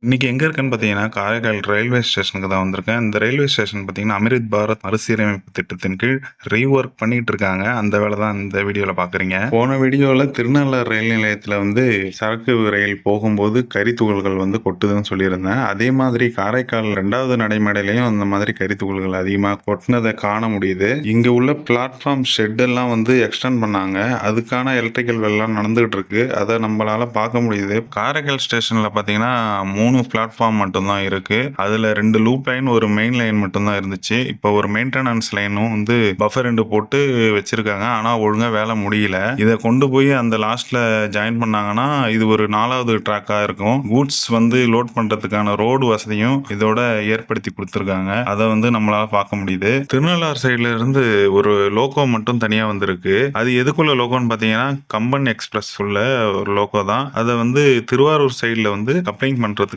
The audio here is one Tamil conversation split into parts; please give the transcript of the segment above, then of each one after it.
இன்னைக்கு எங்க இருக்கேன்னு பார்த்தீங்கன்னா, காரைக்கால் ரயில்வே ஸ்டேஷனுக்கு தான் வந்திருக்கேன். இந்த ரயில்வே ஸ்டேஷன் பார்த்தீங்கன்னா, அம்ரித் பாரத் மறுசீரமைப்பு திட்டத்தின் கீழ் ரீவொர்க் பண்ணிட்டு இருக்காங்க. அந்த வேலை தான் இந்த வீடியோல பார்க்குறீங்க. போன வீடியோல திருநள்ளாறு ரயில் நிலையத்தில வந்து சரக்கு ரயில் போகும்போது கரித்துகள்கள் வந்து கொட்டுதுன்னு சொல்லியிருந்தேன். அதே மாதிரி காரைக்கால் 2வது நடைமேடையிலயும் அந்த மாதிரி கரித்துகள்கள் அதிகமா கொட்டுனத காண முடியுது. இங்க உள்ள பிளாட்ஃபார்ம் ஷெட் எல்லாம் வந்து எக்ஸ்டெண்ட் பண்ணாங்க. அதுக்கான எலக்ட்ரிக்கல் வேலைலாம் நடந்துகிட்டு இருக்கு. அத நம்மளால பார்க்க முடியுது. காரைக்கால் ஸ்டேஷன்ல பார்த்தீங்கன்னா 3 பிளாட்ஃபார்ம் மட்டும் தான் இருக்கு. அதுல 2 லூப் லைன், ஒரு மெயின் லைன் மட்டும் தான் இருந்துச்சு. இப்போ ஒரு மெயின்டனன்ஸ் லைனும் வந்து பஃபர் 2 போட்டு வச்சிருக்காங்க. ஆனா ஒழுங்கா வேலை முடியல. இத கொண்டு போய் அந்த லாஸ்ட்ல ஜாயின் பண்ணாங்கன்னா, இது ஒரு 4வது ட்ராக்கா இருக்கும். கூட்ஸ் வந்து லோட் பண்றதுக்கான ரோடு வசதியும் இதோட ஏற்படுத்தி குடுத்துருக்காங்க. அத வந்து நம்மளால பார்க்க முடியுது. திருநள்ளாறு சைடுல இருந்து ஒரு லோகோ மட்டும் தனியா வந்திருக்கு. அது எதுக்குள்ள லோகோன்னு பார்த்தீங்கன்னா, கம்பன் எக்ஸ்பிரஸ் உள்ள ஒரு லோகோ தான். அத வந்து திருவாரூர் சைடுல வந்து கப்ளிங் பண்றதுக்காக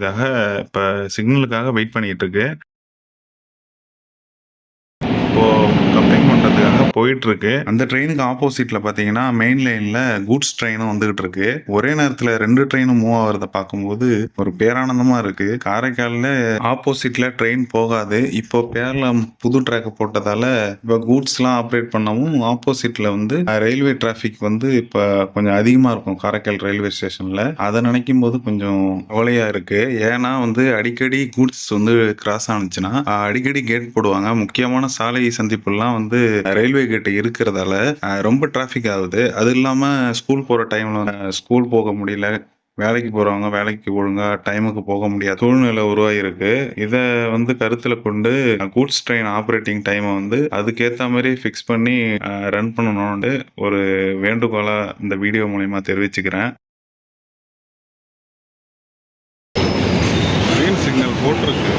இப்ப சிக்னலுக்காக வெயிட் பண்ணிட்டு இருக்கு. இப்போ கப்ளிங் பண்றதுக்காக போயிட்டு இருக்கு. அந்த ட்ரெயினுக்கு ஆப்போசிட்ல பார்த்தீங்கன்னா, மெயின் லைன்ல கூட்ஸ் ட்ரெயினும் வந்துகிட்டு இருக்கு. ஒரே நேரத்துல 2 ட்ரெயினும் மூவ் ஆகுறத பார்க்கும்போது ஒரு பேரானந்தமா இருக்கு. காரைக்கால்ல ஆப்போசிட்ல ட்ரெயின் போகாது. இப்போ பேர்ல புது ட்ராக் போட்டதால இப்போ கூட்ஸ்லாம் ஆப்ரேட் பண்ணவும் ஆப்போசிட்ல வந்து ரயில்வே டிராஃபிக் வந்து இப்ப கொஞ்சம் அதிகமா இருக்கும் காரைக்கால் ரயில்வே ஸ்டேஷன்ல. அத நினைக்கும்போது கொஞ்சம் கவலையா இருக்கு. ஏன்னா வந்து அடிக்கடி கூட்ஸ் வந்து கிராஸ் ஆனுச்சுன்னா அடிக்கடி கேட் போடுவாங்க. முக்கியமான சாலை சந்திப்புலாம் வந்து ரயில்வே கேட் இருக்கிறதால ரொம்ப டிராஃபிக் ஆகுது. அது இல்லாம ஸ்கூல் போற டைம்ல ஸ்கூல் போக முடியல. வேலைக்கு போறவங்க வேலைக்கு ஒழுங்கா டைமுக்கு போக முடியாத சூழ்நிலை உருவாகியிருக்கு. இத வந்து கருத்துல கொண்டு கூட்ஸ் ட்ரெயின் ஆப்பரேட்டிங் டைம வந்து அதுக்கேத்த மாரி ஃபிக்ஸ் பண்ணி ரன் பண்ணணும்னு ஒரு வேண்டுகோளா இந்த வீடியோ மூலியமா தெரிவிச்சுக்கிறேன். கிரீன் சிக்னல் போட்டிருக்கு.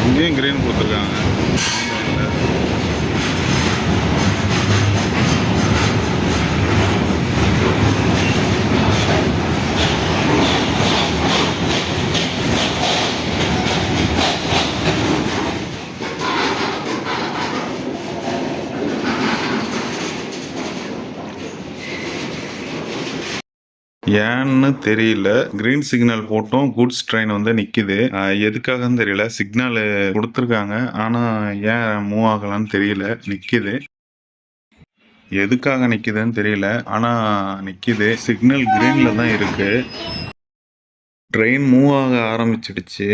இங்கேயும் கிரீன் கொடுத்துருக்காங்க. ஏன்னு தெரியல. கிரீன் சிக்னல் போட்டும் கூட்ஸ் ட்ரெயின் வந்து நிக்குது. எதுக்காகன்னு தெரியல. சிக்னல் குடுத்துருக்காங்க. ஆனா ஏன் மூவ் ஆகலன்னு தெரியல. நிக்குது. எதுக்காக நிக்குதுன்னு தெரியல. ஆனா நிக்குது. சிக்னல் கிரீன்ல தான் இருக்கு. ட்ரெயின் மூவ் ஆக ஆரம்பிச்சிடுச்சு.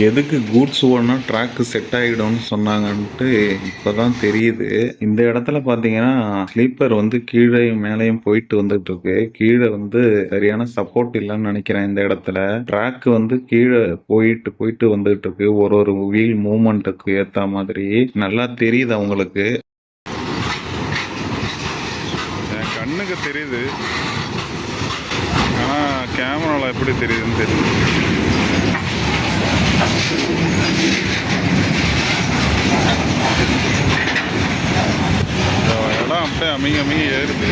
எதுக்கு கூட்ஸ் ஓடுனா ட்ராக் செட் ஆகிடும்னு சொன்னாங்கன்ட்டு இப்போதான் தெரியுது. இந்த இடத்துல பார்த்தீங்கன்னா ஸ்லீப்பர் வந்து கீழேயும் மேலேயும் போயிட்டு வந்துட்டு இருக்கு. கீழே வந்து சரியான சப்போர்ட் இல்லைன்னு நினைக்கிறேன். இந்த இடத்துல ட்ராக் வந்து கீழே போயிட்டு போயிட்டு வந்துட்டு இருக்கு. ஒரு ஒரு வீல் மூவ்மெண்ட்டுக்கு ஏற்ற மாதிரி நல்லா தெரியுது அவங்களுக்கு. என் கண்ணுக்கு தெரியுது. ஆனால் கேமராவில் எப்படி தெரியுதுன்னு தெரியல. இடம் அப்படியே அமைங்க ஏறுது.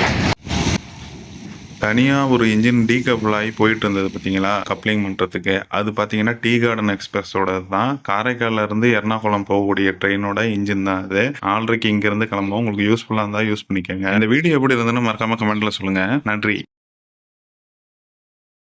தனியாக ஒரு இன்ஜின் டீகப்பிள் ஆகி போயிட்டு இருந்தது பார்த்தீங்களா, கப்ளிங் பண்ணுறதுக்கு. அது பார்த்தீங்கன்னா டீ கார்டன் எக்ஸ்பிரஸோட தான். காரைக்கால்ல இருந்து எர்ணாகுளம் போகக்கூடிய ட்ரெயினோட இன்ஜின் தான் அது. 4:30க்கு இங்கேருந்து கிளம்பும். உங்களுக்கு யூஸ்ஃபுல்லாக இருந்தால் யூஸ் பண்ணிக்கோங்க. இந்த வீடியோ எப்படி இருந்ததுன்னு மறக்காம கமெண்ட்ல சொல்லுங்கள். நன்றி.